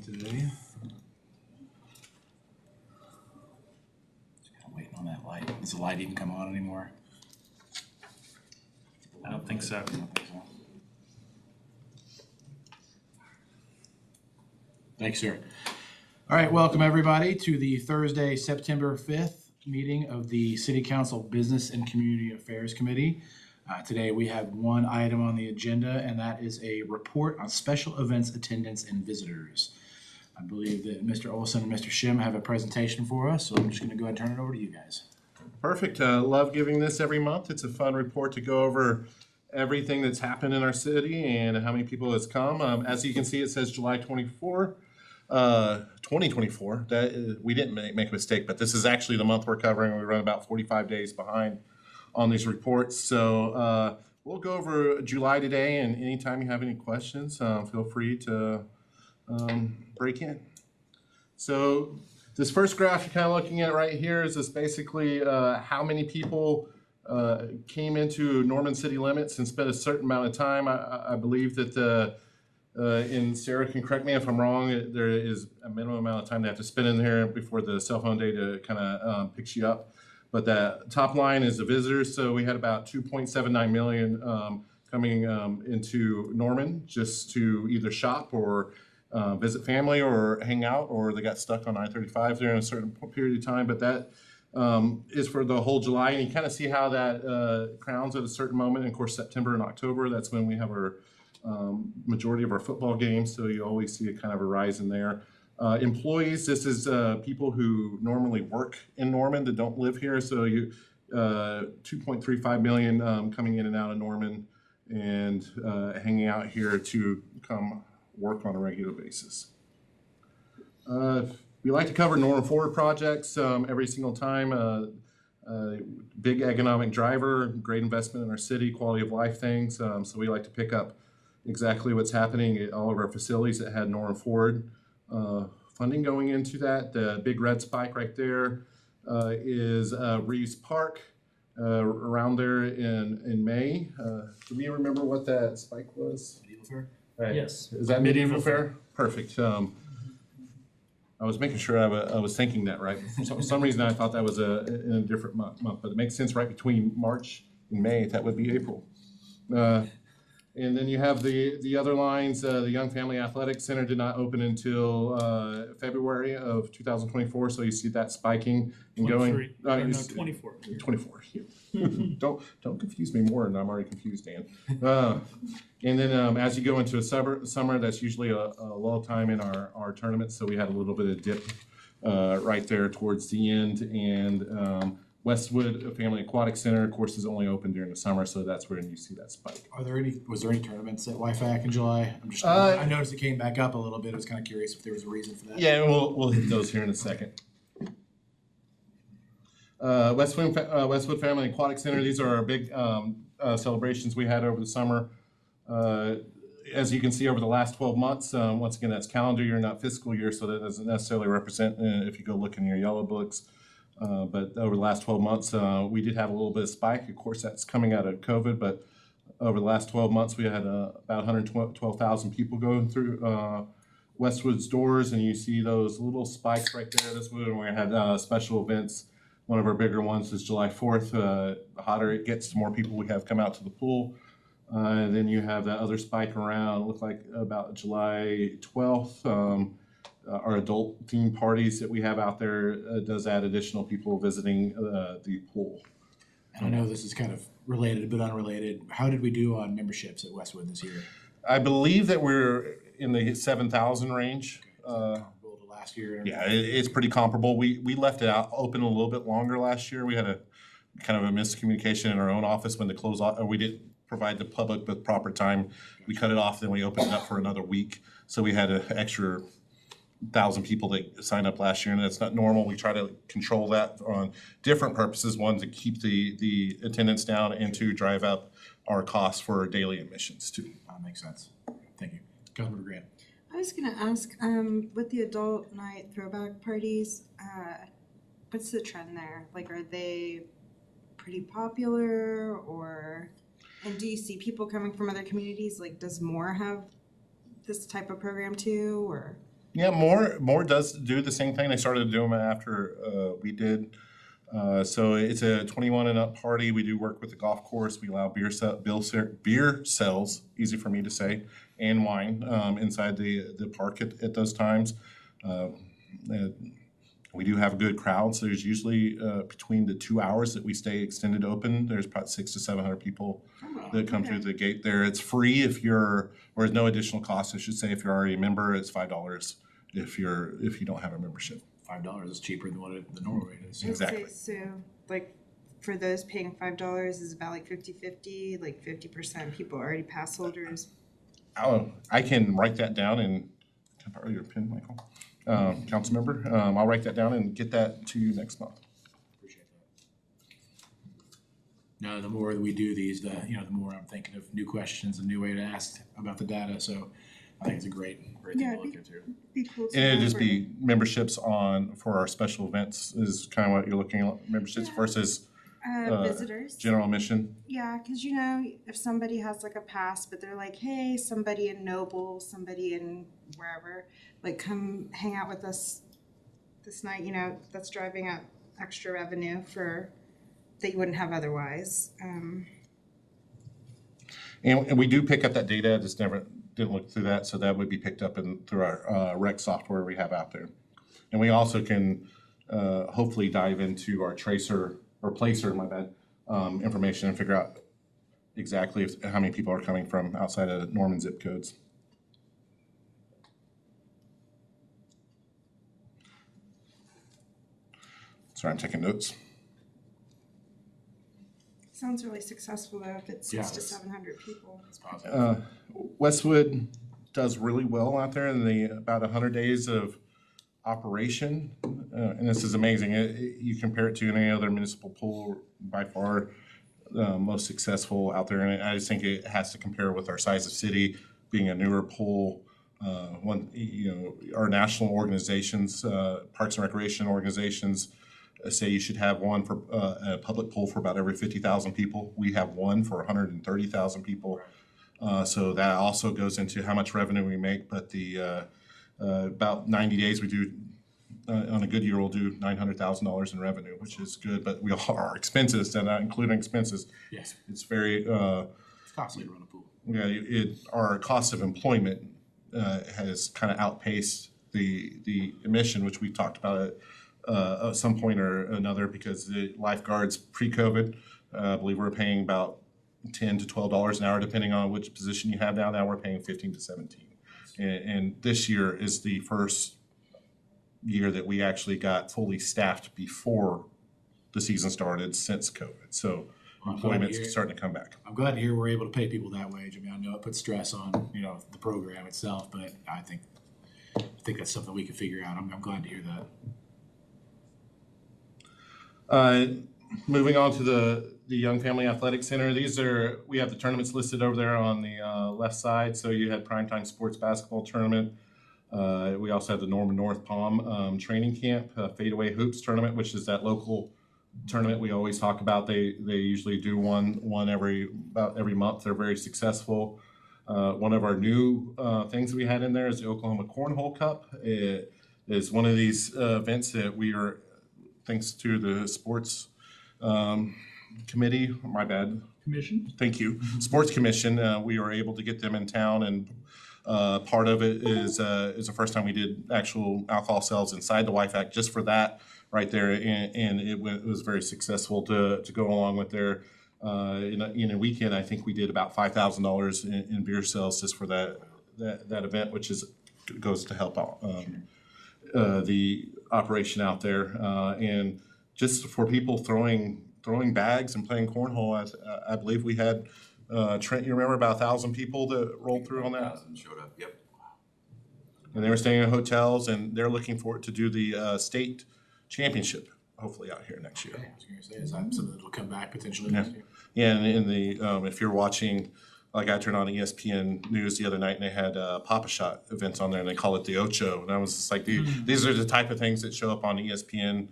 today. Just kind of waiting on that light. Does the light even come on anymore? I don't think so. I don't think so. Thanks, sir. All right, welcome everybody to the Thursday, September 5th meeting of the City Council Business and Community Affairs Committee. Today we have one item on the agenda, and that is a report on special events attendance and visitors. I believe that Mr. Olson and Mr. Shim have a presentation for us, so I'm just going to go ahead and turn it over to you guys. Perfect. Love giving this every month. It's a fun report to go over everything that's happened in our city and how many people has come. As you can see, it says July 24, 2024. We didn't make a mistake, but this is actually the month we're covering. We run about 45 days behind on these reports. So we'll go over July today, and anytime you have any questions, feel free to break in. So this first graph you're kind of looking at right here is just basically how many people came into Norman city limits and spent a certain amount of time. I believe that and Sarah can correct me if I'm wrong, there is a minimum amount of time they have to spend in there before the cell phone data kind of picks you up. But that top line is the visitors. So we had about 2.79 million coming into Norman just to either shop or visit family or hang out, or they got stuck on I-35 during a certain period of time. But that is for the whole July. And you kind of see how that crowns at a certain moment. And of course, September and October, that's when we have our majority of our football games. So you always see a kind of a rise in there. Employees, this is people who normally work in Norman that don't live here. So you 2.35 million coming in and out of Norman and hanging out here to come work on a regular basis. We like to cover Norman Forward projects every single time. Big economic driver, great investment in our city, quality of life things. So we like to pick up exactly what's happening at all of our facilities that had Norman Forward funding going into that. The big red spike right there is Reeves Park around there in May. Do we remember what that spike was? Medieval Fair? Right. Yes. Is that Medieval Fair? Perfect. I was making sure I was thinking that right. For some reason, I thought that was in a different month, but it makes sense right between March and May. That would be April. And then you have the other lines. The Young Family Athletic Center did not open until February of 2024. So you see that spiking and going. 24. 24. Don't confuse me more, and I'm already confused, Dan. And then as you go into a summer, that's usually a lull time in our tournament. So we had a little bit of dip right there towards the end. And Westwood Family Aquatic Center, of course, is only open during the summer, so that's where you see that spike. Was there any tournaments at YFAC in July? I noticed it came back up a little bit. I was kind of curious if there was a reason for that. Yeah, we'll hit those here in a second. Westwood Family Aquatic Center, these are our big celebrations we had over the summer. As you can see over the last 12 months, once again, that's calendar year, not fiscal year, so that doesn't necessarily represent if you go look in your yellow books. But over the last 12 months, we did have a little bit of spike. Of course, that's coming out of COVID, but over the last 12 months, we had about 112,000 people going through Westwood's doors, and you see those little spikes right there. This was when we had special events. One of our bigger ones is July 4th. The hotter it gets, the more people we have come out to the pool. And then you have that other spike around, look like about July 12th. Our adult theme parties that we have out there does add additional people visiting the pool. And I know this is kind of related but unrelated. How did we do on memberships at Westwood this year? I believe that we're in the 7,000 range. Comparable to last year. Yeah, it's pretty comparable. We left it out open a little bit longer last year. We had a kind of a miscommunication in our own office when the close off, or we didn't provide the public with proper time. We cut it off, then we opened it up for another week. So we had an extra 1,000 people that signed up last year, and that's not normal. We try to control that on different purposes. One, to keep the attendance down, and to drive up our costs for daily admissions too. That makes sense. Thank you. Councilmember Grant. I was going to ask, with the adult night throwback parties, what's the trend there? Like, are they pretty popular, and do you see people coming from other communities? Like, does Moore have this type of program too, or? Yeah, more does do the same thing. They started doing it after we did. So it's a 21 and up party. We do work with the golf course. We allow beer sales, easy for me to say, and wine inside the park at those times. Uh, we do have good crowds. There's usually between the 2 hours that we stay extended open, there's about 600 to 700 people that come through the gate there. It's free if you're, or there's no additional cost, I should say. If you're already a member, it's $5 if you don't have a membership. $5 is cheaper than what the normal rate is. Exactly. So like for those paying $5 is about like 50-50, like 50% people are already pass holders. I can write that down and, can I borrow your pen, Michael? Council member, I'll write that down and get that to you next month. Appreciate that. No, the more that we do these, the more I'm thinking of new questions, a new way to ask about the data. So I think it's a great thing Yeah, to look into. Be cool to And it'd know just for- be memberships for our special events is kind of what you're looking at, memberships Yeah. versus visitors. general admission. Yeah, because if somebody has like a pass, but they're like, hey, somebody in Noble, somebody in wherever, like come hang out with us this night, that's driving up extra revenue that you wouldn't have otherwise. And we do pick up that data, just never didn't look through that, so that would be picked up through our rec software we have out there. And we also can hopefully dive into our placer, my bad, information and figure out exactly how many people are coming from outside of Norman zip codes. Sorry, I'm taking notes. Sounds really successful though, if it's Yeah, 600 to it's- 700 people. It's positive. Westwood does really well out there in the about 100 days of operation, and this is amazing. You compare it to any other municipal pool, by far most successful out there, and I just think it has to compare with our size of city, being a newer pool. Our national organizations, parks and recreation organizations, say you should have one for a public pool for about every 50,000 people. We have one for 130,000 people. So that also goes into how much revenue we make, but the about 90 days we do, on a good year, we'll do $900,000 in revenue, which is good, but our expenses, and not including expenses, Yes, it's very, it's costly to run a pool. our cost of employment has kind of outpaced the emission, which we talked about at some point or another, because the lifeguards pre-COVID, I believe we're paying about $10 to $12 an hour, depending on which position you have now. Now we're paying 15 to 17. And this year is the first year that we actually got fully staffed before the season started since COVID. So Well, employment's starting to come back. I'm glad to hear we're able to pay people that wage. I mean, I know it puts stress on, the program itself, but I think that's something we can figure out. I'm glad to hear that. Moving on to the Young Family Athletic Center, we have the tournaments listed over there on the left side. So you had Primetime Sports Basketball Tournament. We also have the Norman North Palm Training Camp, Fadeaway Hoops Tournament, which is that local tournament we always talk about. They usually do one about every month. They're very successful. One of our new things we had in there is the Oklahoma Cornhole Cup. It is one of these events that we are, thanks to the sports committee, my bad. Commission? Thank you. Sports Commission, we were able to get them in town, and part of it is the first time we did actual alcohol sales inside the YFAC, just for that right there, and it was very successful to go along with their in a weekend. I think we did about $5,000 in beer sales just for that event, which goes to help out the operation out there, and just for people throwing bags and playing cornhole. I believe we had Trent, you remember about 1,000 people that rolled through on that? Showed up, yep. And they were staying in hotels, and they're looking forward to do the state championship, hopefully out here next year. Okay, I was going to say, is that something that will come back potentially Yeah. next year? Yeah, and in the if you're watching, like I turned on ESPN News the other night, and they had Papa Shot events on there, and they call it the Ocho, and I was just like, these are the type of things that show up on ESPN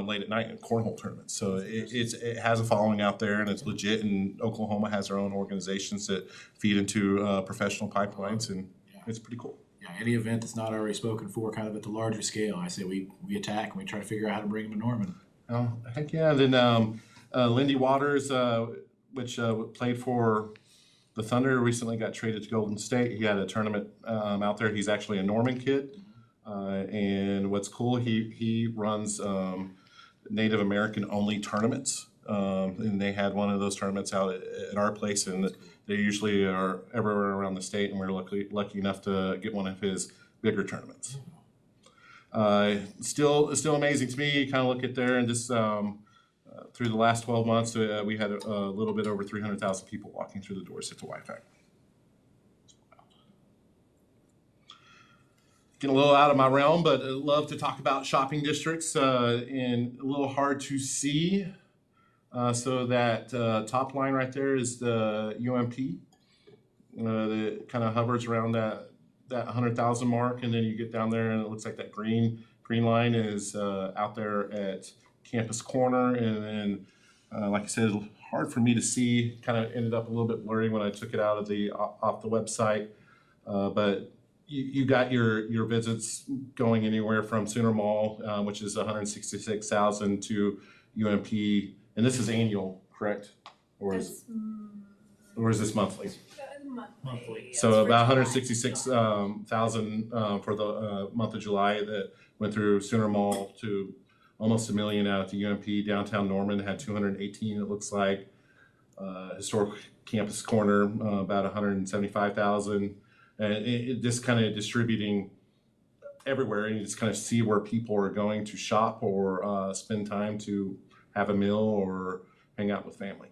late at night in cornhole tournaments. So it has a following out there, and it's legit. And Oklahoma has their own organizations that feed into professional pipelines, and Yeah. it's pretty cool. Yeah, any event that's not already spoken for, kind of at the larger scale, I say we attack and we try to figure out how to bring them to Norman. Oh, heck yeah. And then Lindy Waters, which played for the Thunder, recently got traded to Golden State. He had a tournament out there. He's actually a Norman kid. And what's cool, he runs Native American only tournaments. And they had one of those tournaments out at our place, and they usually are everywhere around the state, and we're lucky enough to get one of his bigger tournaments. Still amazing to me. You kind of look at there and just through the last 12 months, we had a little bit over 300,000 people walking through the doors at the Wi-Fi. Getting a little out of my realm, but I love to talk about shopping districts and a little hard to see. So that top line right there is the UMP. That kind of hovers around that 100,000 mark, and then you get down there and it looks like that green line is out there at Campus Corner, and then like I said, hard for me to see. Kind of ended up a little bit blurry when I took it out of off the website, but you got your visits going anywhere from Sooner Mall, which is 166,000, to UMP, and this is annual, correct? Or is this monthly? Monthly. So about 166,000 for the month of July that went through Sooner Mall, to almost 1 million out at the UMP. Downtown Norman had 218, it looks like. Historic Campus Corner, about 175,000. And it just kind of distributing everywhere, and you just kind of see where people are going to shop or spend time to have a meal or hang out with family.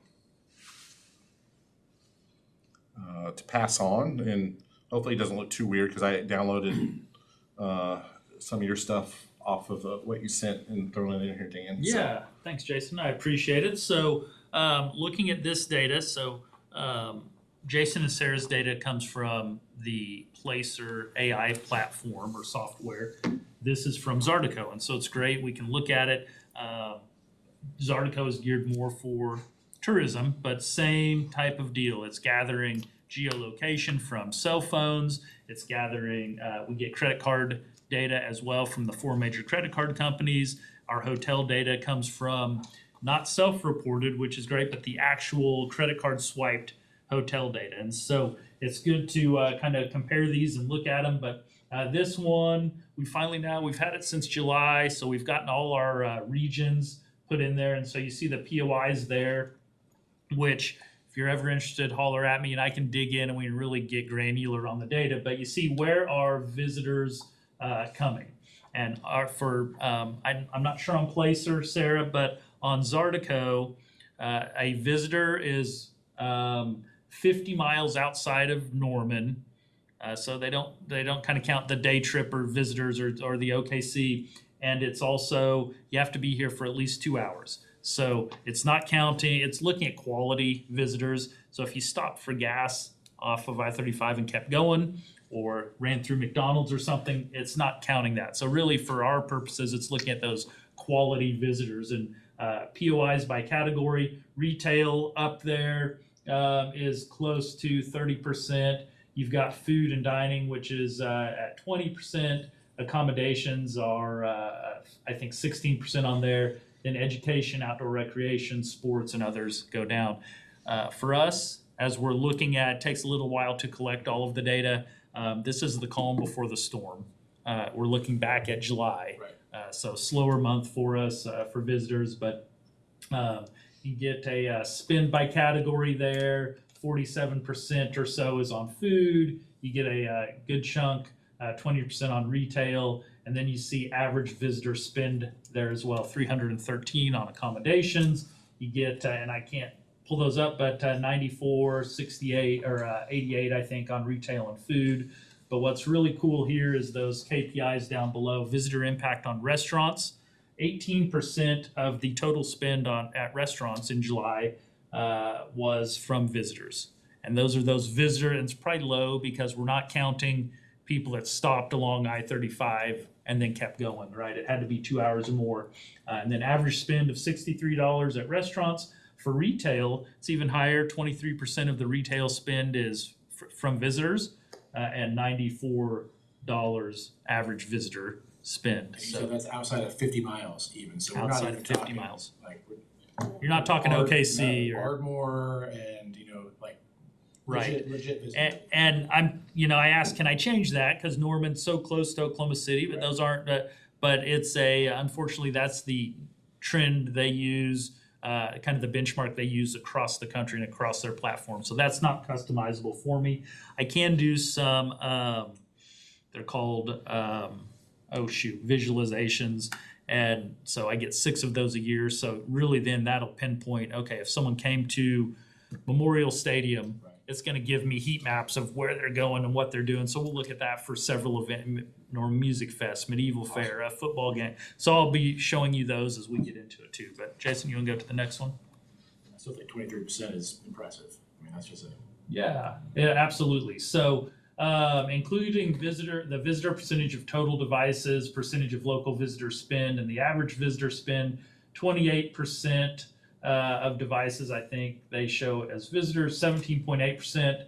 To pass on, and hopefully it doesn't look too weird because I downloaded some of your stuff off of what you sent and thrown it in here, Dan. Yeah, thanks, Jason. I appreciate it. So, looking at this data, Jason and Sarah's data comes from the Placer AI platform or software. This is from Zardico, and so it's great. We can look at it. Zardico is geared more for tourism, but same type of deal. It's gathering geolocation from cell phones. It's gathering, we get credit card data as well from the 4 major credit card companies. Our hotel data comes from not self-reported, which is great, but the actual credit card swiped hotel data. And so it's good to kind of compare these and look at them. But this one, we've had it since July, so we've gotten all our regions put in there. And so you see the POIs there, which if you're ever interested, holler at me and I can dig in and we can really get granular on the data. But you see where are visitors coming. And I'm not sure on Placer, Sarah, but on Zardico, a visitor is 50 miles outside of Norman. So they don't kind of count the day tripper visitors or the OKC. And it's also, you have to be here for at least 2 hours. So it's not counting, it's looking at quality visitors. So if you stopped for gas off of I-35 and kept going, or ran through McDonald's or something, it's not counting that. So really for our purposes, it's looking at those quality visitors. And POIs by category, retail up there is close to 30%. You've got food and dining, which is at 20%. Accommodations are, I think, 16% on there. Then education, outdoor recreation, sports, and others go down. For us, as we're looking at, it takes a little while to collect all of the data. This is the calm before the storm. We're looking back at July. Right. So slower month for us for visitors, but you get a spend by category there. 47% or so is on food. You get a good chunk, 20% on retail, and then you see average visitor spend there as well, 313 on accommodations. You get, and I can't pull those up, but 94, 68, or 88, I think, on retail and food. But what's really cool here is those KPIs down below. Visitor impact on restaurants. 18% of the total spend at restaurants in July was from visitors. And those are those visitors, and it's probably low because we're not counting people that stopped along I-35 and then kept going, right? It had to be 2 hours or more. And then average spend of $63 at restaurants. For retail, it's even higher. 23% of the retail spend is from visitors, and 94 average visitor spend. So So that's outside of 50 miles even, so we're not outside even of 50 talking, miles. like, You're not talking OKC or Ardmore and, like right. legit visibility. And I'm, I asked, can I change that? Because Norman's so close to Oklahoma City, but Right. those aren't. But it's unfortunately, that's the trend they use, kind of the benchmark they use across the country and across their platform. So that's not customizable for me. I can do some. They're called visualizations. And so I get 6 of those a year. So really then that'll pinpoint, okay, if someone came to Memorial Stadium, Right. it's gonna give me heat maps of where they're going and what they're doing. So we'll look at that for several events, Music Fest, Medieval Fair, a football game. So I'll be showing you those as we get into it too. But Jason, you wanna go to the next one? I still think 23% is impressive. I mean, that's just Yeah, absolutely. So, including the visitor percentage of total devices, percentage of local visitor spend, and the average visitor spend, 28% of devices, I think they show as visitors, 17.8%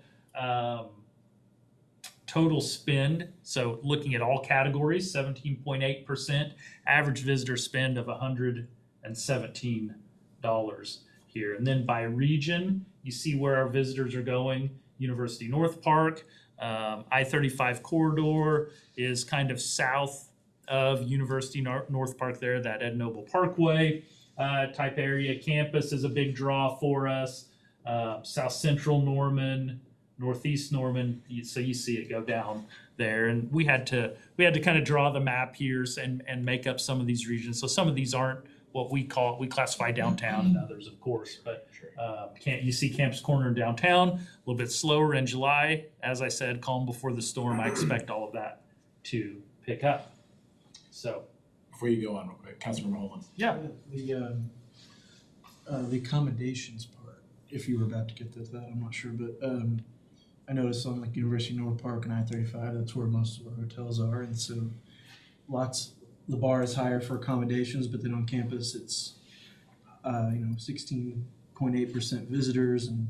total spend. So looking at all categories, 17.8%, average visitor spend of $117 here. And then by region, you see where our visitors are going. University North Park, I-35 corridor is kind of south of University North Park there, that Ed Noble Parkway type area. Campus is a big draw for us. South Central Norman, Northeast Norman, so you see it go down there. And we had to kind of draw the map here and make up some of these regions. So some of these aren't what we classify downtown, and others, of course. But you see Campus Corner downtown, a little bit slower in July. As I said, calm before the storm. I expect all of that to pick up. So before you go on, Councilmember Holman. yeah, The accommodations part, if you were about to get to that, I'm not sure, but I noticed on like University North Park and I-35, that's where most of our hotels are, and so the bar is higher for accommodations, but then on campus it's 16.8% visitors and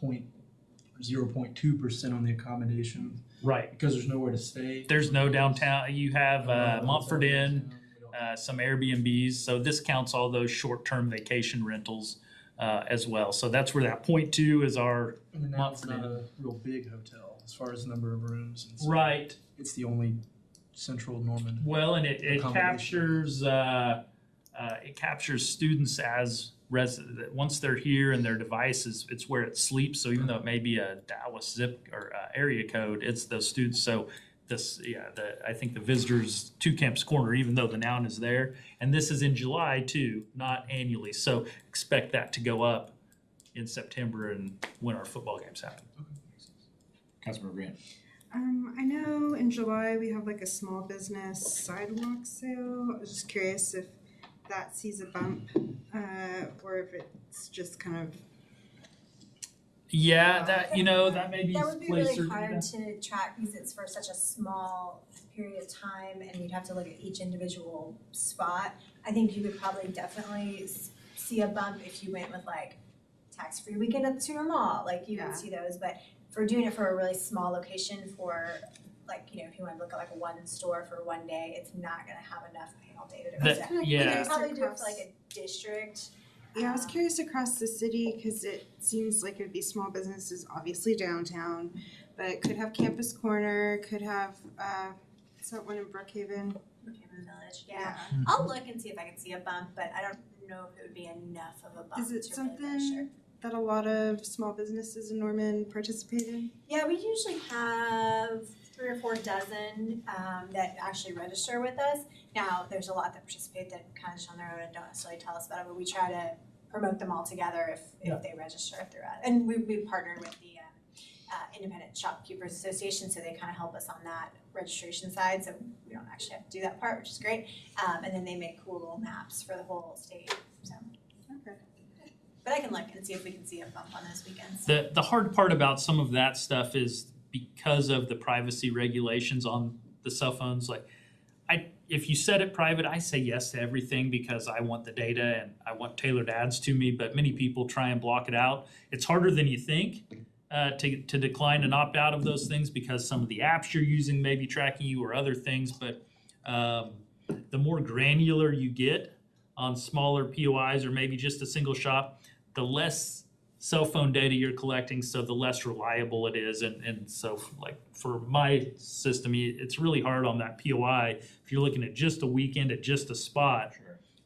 0.2% on the accommodation right. because there's nowhere to stay. There's no downtown. You have Montford Inn, some Airbnbs. So this counts all those short-term vacation rentals as well. So that's where that 0.2 is our And then now it's Montford not Inn. a real big hotel as far as the number of rooms. And so Right. It's the only central Norman. Well, and it Accommodation. captures students as resident. Once they're here and their devices, it's where it sleeps. So even though it may be a Dallas zip or area code, it's those students. So I think the visitors to Campus Corner, even though the noun is there, and this is in July too, not annually. So expect that to go up in September and when our football games happen. Councilmember Grant. I know in July we have like a small business sidewalk sale. I was just curious if that sees a bump, or if it's just kind of. Yeah, that may be That would be placed really or- hard to track because it's for such a small period of time and you'd have to look at each individual spot. I think you could probably definitely see a bump if you went with like tax-free weekend at the Tudor Mall, like you Yeah. would see those, but for doing it for a really small location for like, if you want to look at like one store for one day, it's not gonna have enough panel data to That- present. yeah. You could probably do it for like a district. Yeah, I was curious across the city because it seems like it'd be small businesses, obviously downtown, but it could have Campus Corner, could have, is that one in Brookhaven? Brookhaven Village, yeah. I'll look and see if I can see a bump, but I don't know if it would be enough of a bump Is to it really measure. something that a lot of small businesses in Norman participate in? Yeah, we usually have 3 or 4 dozen that actually register with us. Now, there's a lot that participate that kind of just on their own and don't necessarily tell us about it, but we try to promote them all together if they register, if they're at. And we partnered with the Independent Shopkeepers Association, so they kind of help us on that registration side, so we don't actually have to do that part, which is great. And then they make cool little maps for the whole state, so. Okay. But I can look and see if we can see a bump on those weekends. The hard part about some of that stuff is because of the privacy regulations on the cell phones, like if you set it private, I say yes to everything because I want the data and I want tailored ads to me, but many people try and block it out. It's harder than you think. to decline and opt out of those things because some of the apps you're using may be tracking you or other things. But the more granular you get on smaller POIs or maybe just a single shop, the less cell phone data you're collecting, so the less reliable it is. And so like for my system, it's really hard on that POI. If you're looking at just a weekend at just a spot,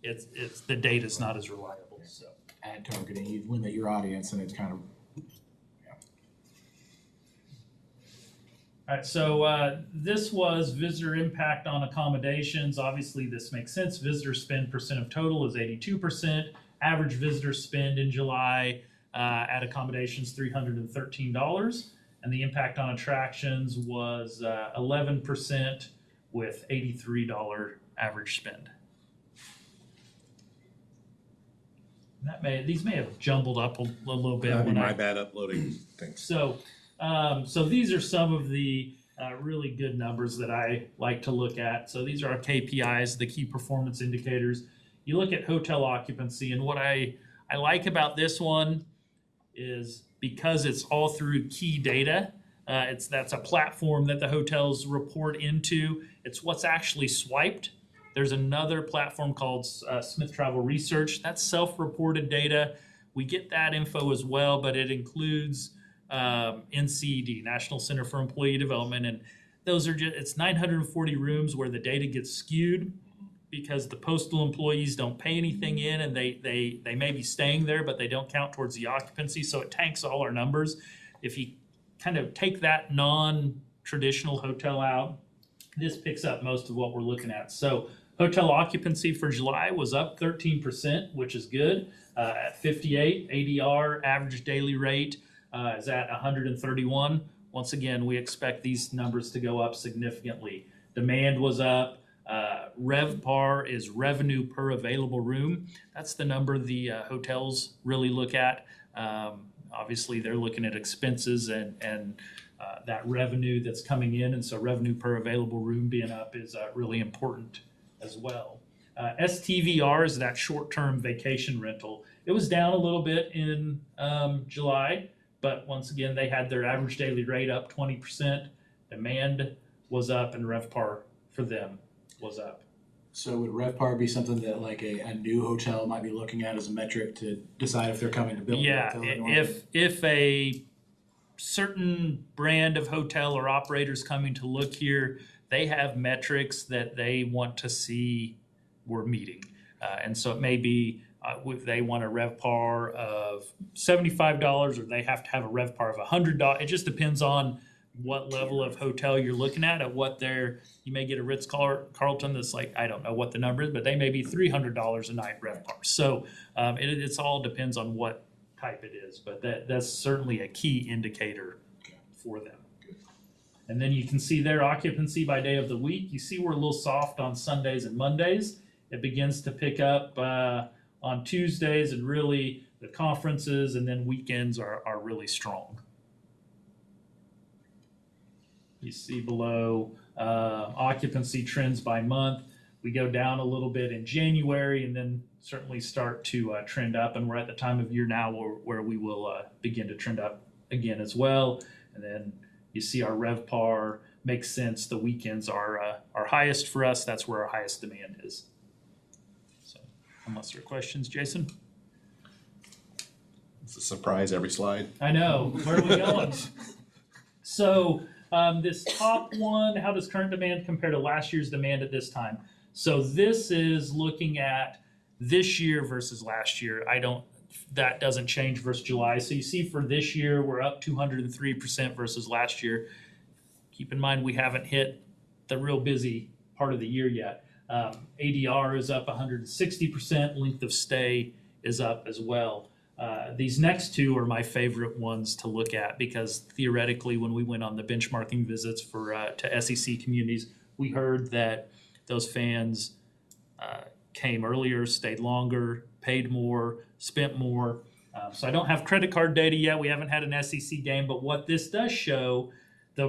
it's the data's not as reliable. So Ad targeting, you limit your audience and it's kind of, all right, so this was visitor impact on accommodations. Obviously, this makes sense. Visitor spend percent of total is 82%. Average visitor spend in July at accommodations $313, and the impact on attractions was 11% with $83 average spend. And these may have jumbled up a little bit. That'd be when my bad uploading things. So these are some of the really good numbers that I like to look at. So these are our KPIs, the key performance indicators. You look at hotel occupancy, and what I like about this one is because it's all through key data. That's a platform that the hotels report into. It's what's actually swiped. There's another platform called Smith Travel Research. That's self-reported data. We get that info as well, but it includes NCED, National Center for Employee Development, and those are it's 940 rooms where the data gets skewed because the postal employees don't pay anything in, and they may be staying there, but they don't count towards the occupancy, so it tanks all our numbers. If you kind of take that non-traditional hotel out, this picks up most of what we're looking at. So hotel occupancy for July was up 13%, which is good, at 58. ADR, average daily rate, is at 131. Once again, we expect these numbers to go up significantly. Demand was up. RevPAR is revenue per available room. That's the number the hotels really look at. Obviously, they're looking at expenses and that revenue that's coming in, and so revenue per available room being up is really important as well. STVR is that short-term vacation rental. It was down a little bit in July, but once again, they had their average daily rate up 20%. Demand was up, and RevPAR for them was up. so would RevPAR be something that like a new hotel might be looking at as a metric to decide if they're coming to build a Yeah, hotel in Norfolk? if a certain brand of hotel or operators coming to look here, they have metrics that they want to see we're meeting. And so it may be if they want a RevPAR of $75 or they have to have a RevPAR of $100. It just depends on what level of hotel you're looking at what you may get a Ritz-Carlton that's like, I don't know what the number is, but they may be $300 a night RevPAR. So it's all depends on what type it is, but that's certainly a key indicator for them. And then you can see their occupancy by day of the week. You see we're a little soft on Sundays and Mondays. It begins to pick up on Tuesdays, and really the conferences and then weekends are really strong. You see below occupancy trends by month. We go down a little bit in January and then certainly start to trend up. And we're at the time of year now where we will begin to trend up again as well. And then you see our RevPAR makes sense. The weekends are our highest for us. That's where our highest demand is. So unless there are questions, Jason? It's a surprise every slide. I know. Where are we going? So this top one, how does current demand compare to last year's demand at this time? So this is looking at this year versus last year. That doesn't change versus July. So you see for this year, we're up 203% versus last year. Keep in mind, we haven't hit the real busy part of the year yet. ADR is up 160%. Length of stay is up as well. These next two are my favorite ones to look at because theoretically, when we went on the benchmarking visits to SEC communities, we heard that those fans came earlier, stayed longer, paid more, spent more. So I don't have credit card data yet. We haven't had an SEC game, but what this does show, the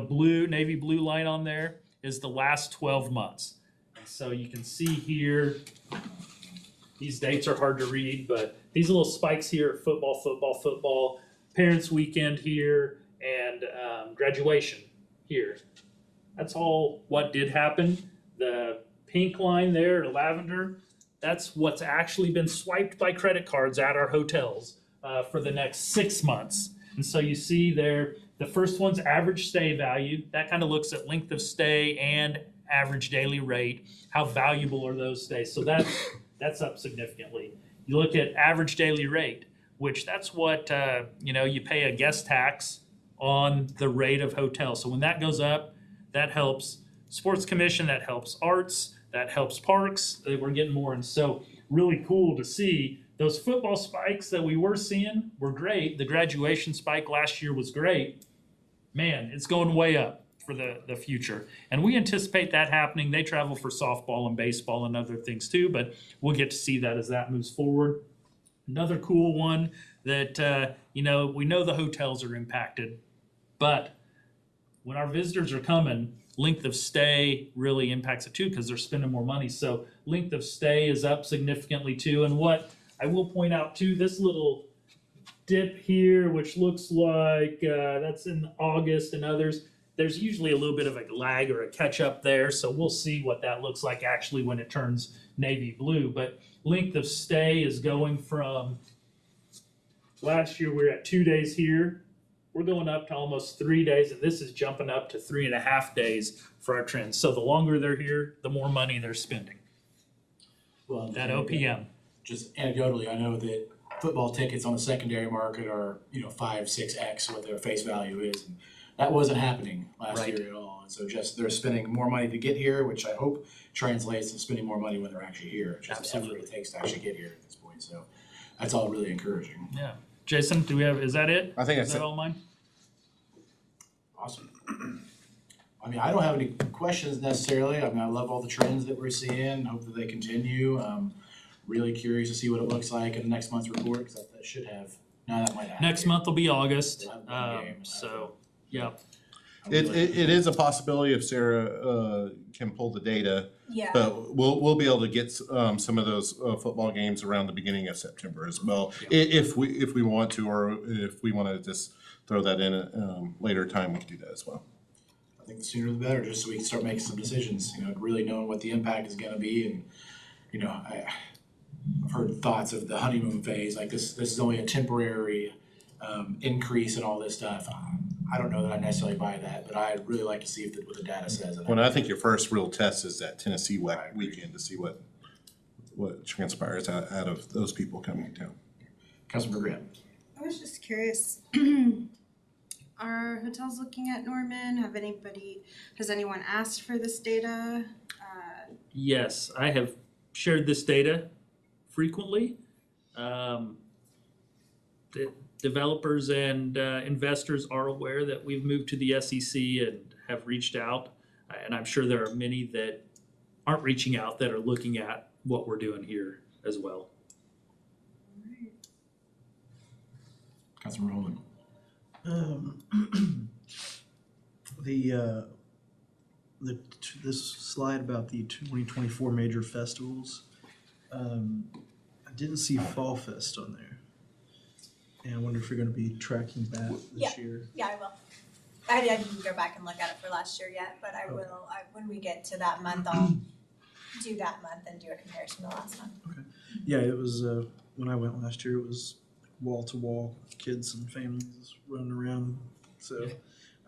navy blue line on there is the last 12 months. And so you can see here, these dates are hard to read, but these little spikes here, football, parents weekend here and graduation here. That's all what did happen. The pink line there, or lavender, that's what's actually been swiped by credit cards at our hotels for the next 6 months. And so you see there, the first one's average stay value. That kind of looks at length of stay and average daily rate. How valuable are those stays? So that's up significantly. You look at average daily rate, which that's what, you pay a guest tax on the rate of hotel. So when that goes up, that helps sports commission, that helps arts, that helps parks. We're getting more. And so really cool to see those football spikes that we were seeing were great. The graduation spike last year was great. Man, it's going way up for the future. And we anticipate that happening. They travel for softball and baseball and other things too, but we'll get to see that as that moves forward. Another cool one that, we know the hotels are impacted, but when our visitors are coming, length of stay really impacts it too because they're spending more money. So length of stay is up significantly too. And what I will point out too, this little dip here, which looks like that's in August and others, there's usually a little bit of a lag or a catch up there. So we'll see what that looks like actually when it turns navy blue. But length of stay is going from, last year we were at 2 days here. We're going up to almost 3 days, and this is jumping up to 3.5 days for our trends. So the longer they're here, the more money they're spending. Well, That OPM. just anecdotally, I know that football tickets on the secondary market are, 5-6x what their face value is. And that wasn't happening last Right. year at all. And so just they're spending more money to get here, which I hope translates to spending more money when they're actually here. It's just the effort Absolutely. it takes to actually get here at this point. So that's all really encouraging. Yeah. Jason, is that it? I think Is that's that it. all mine? Awesome. I mean, I don't have any questions necessarily. I mean, I love all the trends that we're seeing. Hope that they continue. Really curious to see what it looks like in the next month's report because that should have. No, that might happen. Next month will be August. We'll have one game. So, yeah. It is a possibility if Sarah can pull the data, Yeah. but we'll be able to get some of those football games around the beginning of September as well, if we want to, or if we want to just throw that in at later time, we can do that as well. I think the sooner the better, just so we can start making some decisions, really knowing what the impact is gonna be and, I've heard thoughts of the honeymoon phase, like this is only a temporary increase in all this stuff. I don't know that I necessarily buy that, but I'd really like to see what the data says. When I think your first real test is that Tennessee I agree. weekend to see what transpires out of those people coming to town. Councilmember Grant. I was just curious, are hotels looking at Norman? Has anyone asked for this data? Yes, I have shared this data frequently. The developers and investors are aware that we've moved to the SEC and have reached out. And I'm sure there are many that aren't reaching out that are looking at what we're doing here as well. Councilmember Holman. This slide about the 2024 major festivals, I didn't see Fall Fest on there. And I wonder if you're gonna be tracking that Yeah. this year. Yeah, I will. I didn't go back and look at it for last year yet, but I will, when we get to that month, I'll do that month and do a comparison to last month. Yeah, it was, when I went last year, it was wall to wall, kids and families running around. So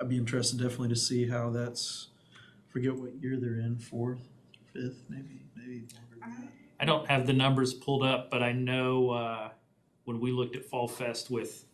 I'd be interested definitely to see how that's, forget what year they're in, 4th, 5th, maybe longer than that. I don't have the numbers pulled up, but I know when we looked at Fall Fest with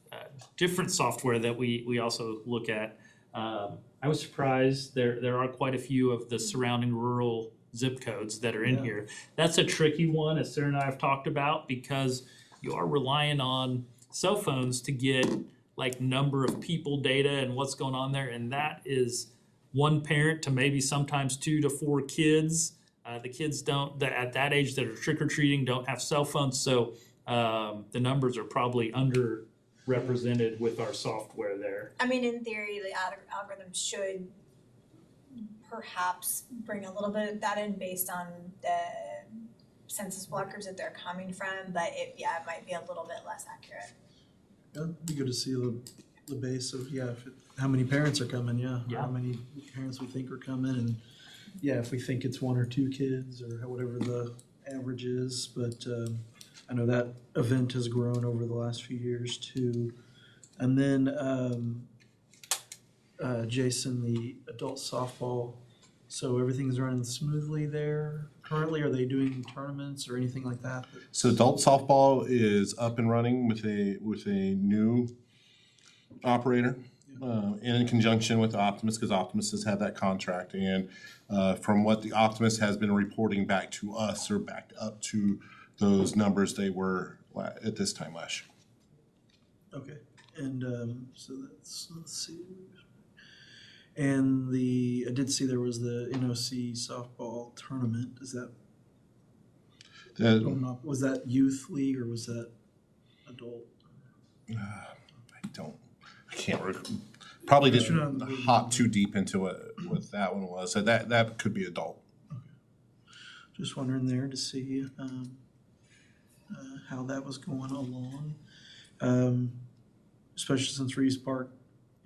different software that we also look at, I was surprised there are quite a few of the surrounding rural zip codes that are in Yeah. here. That's a tricky one, as Sarah and I have talked about, because you are relying on cell phones to get like number of people data and what's going on there, and that is one parent to maybe sometimes 2 to 4 kids. The kids at that age that are trick-or-treating don't have cell phones, so the numbers are probably underrepresented with our software there. I mean, in theory, the algorithm should perhaps bring a little bit of that in based on the census blockers that they're coming from, but it might be a little bit less accurate. Yeah, it'd be good to see the base of, yeah, how many parents are coming, yeah. Yeah. How many parents we think are coming, and, yeah, if we think it's 1 or 2 kids, or whatever the average is, but, I know that event has grown over the last few years too. And then, Jason, the adult softball, so everything's running smoothly there currently? Are they doing tournaments or anything like that? So adult softball is up and running with a new operator, in conjunction with Optimus, because Optimus has had that contract. And from what the Optimus has been reporting back to us, or backed up to those numbers they were at this time last year. Okay, and, so let's see. And I did see there was the NOC softball tournament, is that, was that youth league or was that adult? I can't probably But you're didn't not- hop too deep into it, what that one was. So that could be adult. Just wondering there to see, how that was going along. Especially since Reeves Park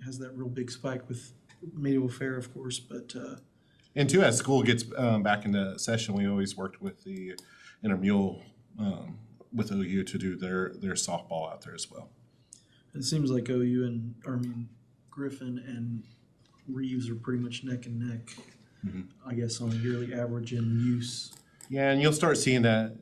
has that real big spike with medieval fair, of course, but, And too, as school gets back into session, we always worked with the intramural, with OU to do their softball out there as well. it seems like OU Griffin and Reeves are pretty much neck and neck, Mhm. I guess, on a yearly average in use. Yeah, and you'll start seeing that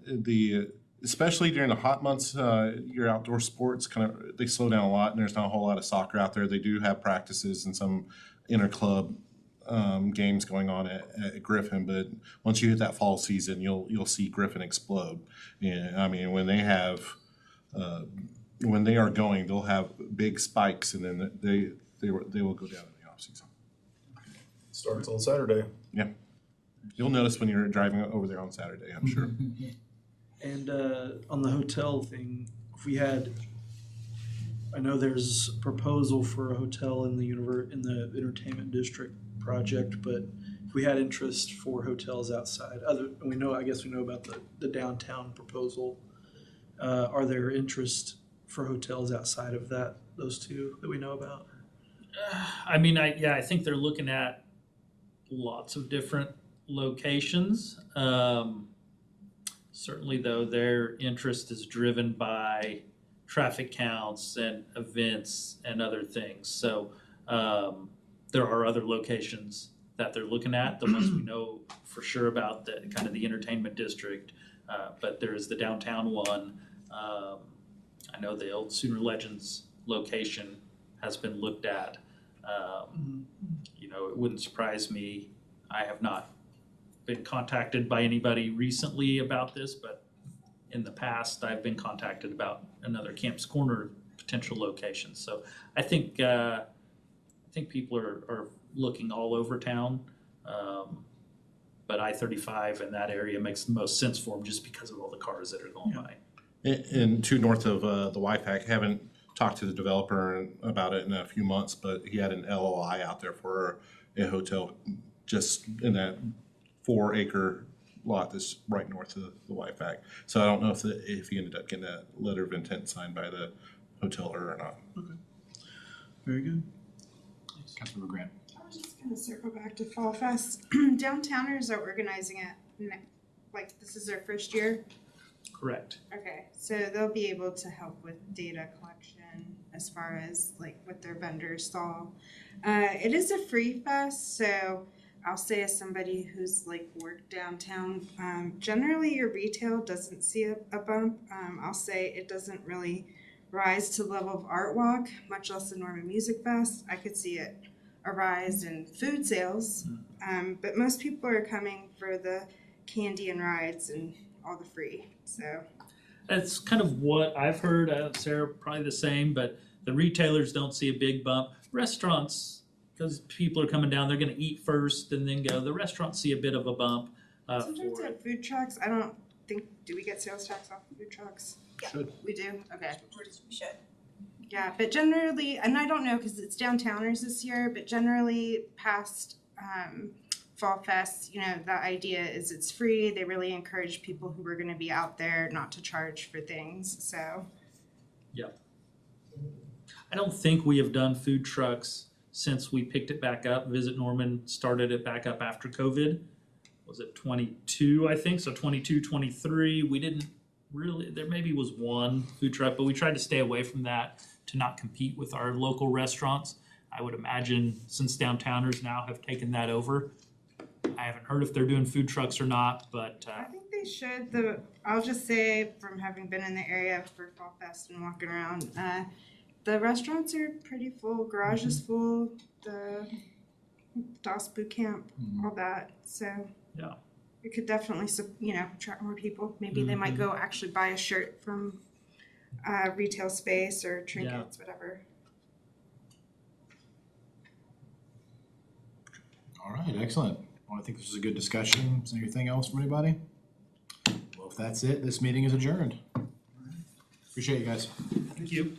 especially during the hot months, your outdoor sports they slow down a lot, and there's not a whole lot of soccer out there. They do have practices and some inter-club games going on at Griffin, but once you hit that fall season, you'll see Griffin explode. Yeah, I mean, when they are going, they'll have big spikes, and then they will go down in the off season. Starts on Saturday. You'll notice when you're driving over there on Saturday, I'm sure. And on the hotel thing, if we had, I know there's a proposal for a hotel in the entertainment district project, but if we had interest for hotels outside, I guess we know about the downtown proposal. Are there interest for hotels outside of those two that we know about? I mean, I think they're looking at lots of different locations. Certainly, though, their interest is driven by traffic counts and events and other things. So there are other locations that they're looking at. The ones we know for sure about, the kind of the entertainment district, but there is the downtown one. I know the old Sooner Legends location has been looked at. It wouldn't surprise me. I have not been contacted by anybody recently about this, but in the past, I've been contacted about another Camp's Corner potential location. So I think people are looking all over town, but I-35 in that area makes the most sense for them just because of all the cars that are going by. And to north of the YPAC, haven't talked to the developer about it in a few months, but he had an LOI out there for a hotel just in that 4-acre lot that's right north of the YPAC. So I don't know if he ended up getting that letter of intent signed by the hoteler or not. Very good. Councilmember Grant. I was just gonna circle back to Fall Fest. Downtowners are organizing it, this is their first year. Correct. Okay, so they'll be able to help with data collection as far as what their vendors saw. It is a free fest, so I'll say as somebody who's worked downtown, generally your retail doesn't see a bump. I'll say it doesn't really rise to the level of Art Walk, much less the Norman Music Fest. I could see it a rise in food sales, but most people are coming for the candy and rides and all the free, so. That's kind of what I've heard. Sarah, probably the same, but the retailers don't see a big bump. Restaurants, because people are coming down, they're gonna eat first and then go. The restaurants see a bit of a bump Sometimes for it. at food trucks, I don't think, do we get sales tax off of food trucks? Yeah. Should. We do, okay. We should. Yeah, but generally, and I don't know, cause it's downtowners this year, but generally past, Fall Fest, the idea is it's free. They really encourage people who are gonna be out there not to charge for things, so. I don't think we have done food trucks since we picked it back up. Visit Norman started it back up after COVID. Was it 22, I think? So 22, 23, we didn't really, there maybe was one food truck, but we tried to stay away from that to not compete with our local restaurants. I would imagine since downtowners now have taken that over, I haven't heard if they're doing food trucks or not, but I think they should. I'll just say from having been in the area for Fall Fest and walking around, the restaurants are pretty full. Garage is full. The DOS boot camp, all that. So yeah. it could definitely, attract more people. Maybe they might go actually buy a shirt from retail space or trinkets, whatever. All right, excellent. Well, I think this was a good discussion. Is there anything else from anybody? Well, if that's it, this meeting is adjourned. Appreciate you guys. Thank you.